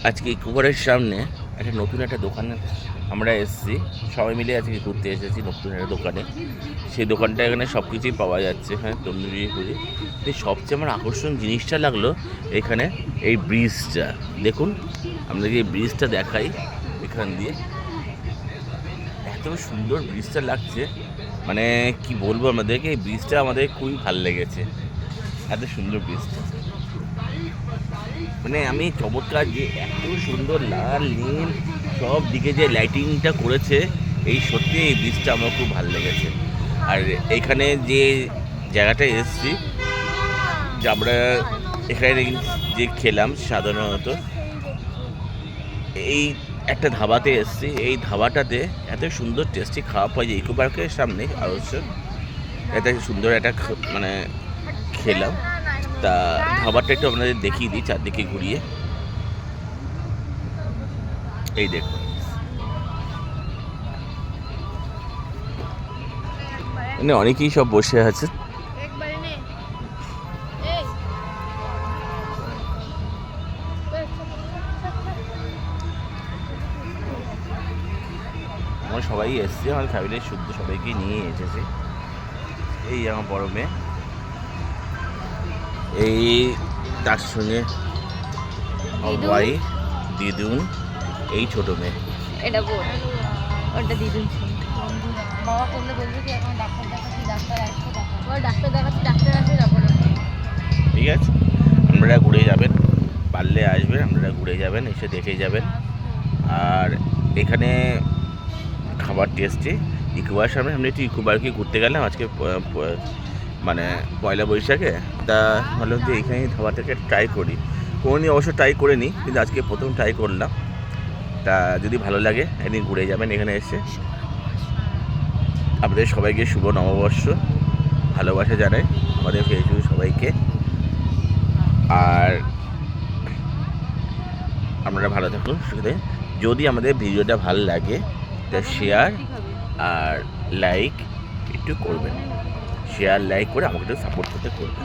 আজকে ইকোপার্কের সামনে একটা নতুন একটা দোকানে আমরা এসেছি, সবাই মিলে আজকে ঘুরতে এসেছি নতুন একটা দোকানে। সেই দোকানটা এখানে সব কিছুই পাওয়া যাচ্ছে, হ্যাঁ তন্দুরি পুরি। কিন্তু সবচেয়ে আমার আকর্ষণ জিনিসটা লাগলো এখানে এই ব্রিজটা। দেখুন, আমরা যে ব্রিজটা দেখাই এখান দিয়ে, এত সুন্দর ব্রিজটা লাগছে, মানে কি বলবো আমাদেরকে, এই ব্রিজটা আমাদের খুবই ভালো লেগেছে, এত সুন্দর ব্রিজটা। মানে আমি চমৎকার যে এত সুন্দর লাল নীল সব দিকে যে লাইটিংটা করেছে, এই সত্যি এই ব্রিজটা আমার খুব ভালো লেগেছে। আর এখানে যে জায়গাটায় এসেছি, যে আমরা এখানে যে খেলাম সাধারণত এই একটা ধাবাতে এসেছি, এই ধাবাটাতে এত সুন্দর টেস্টি খাওয়া পাওয়া যায় ইকো পার্কের সামনে অবশ্য। এত সুন্দর একটা মানে খেলাম। তা ধাবাটা একটু আপনাদের দেখিয়ে দিই চারদিকে ঘুরিয়ে। এই দেখুন, মানে অনেকেই সব বসে আছে। আমরা সবাই এসেছি, আমার ফ্যামিলির শুদ্ধ সবাইকে নিয়ে এসেছে। এই আমার বড় মেয়ে, এই তার সঙ্গে ভাই, দিদুন, এই ছোট মেয়ে, এটা বোন, ওটা দিদুন ছিল। বাবা করলে বলবে কি এখন ডাক্তার দেখাচ্ছি, ডাক্তার আসছে, ডাক্তার দেখাচ্ছি, ডাক্তার আসে যাবো না। ঠিক আছে, আপনারা ঘুরে যাবেন, পারলে আসবেন, আপনারা ঘুরে যাবেন, এসে দেখে যাবেন। আর এখানে খাবার টেস্টে ইকোবার সামনে আমরা একটু ইকোবারকে ঘুরতে গেলাম আজকে মানে পয়লা বৈশাখে। তা ভাবলাম যে এইখানে খাবারটাকে ট্রাই করি, কোনোদিন অবশ্য ট্রাই করে নিই, কিন্তু আজকে প্রথম ট্রাই করলাম। তা যদি ভালো লাগে একদিন ঘুরে যাবেন এখানে এসে। আপনাদের সবাইকে শুভ নববর্ষ, ভালোবাসা জানাই আমাদের ফেসবুক সবাইকে। আর আপনারা ভালো থাকুন, সুখে। যদি আমাদের ভিডিওটা ভালো লাগে তা শেয়ার আর লাইক একটু করবেন, শেয়ার লাইক করে আমাকে একটু সাপোর্ট করতে করবেন।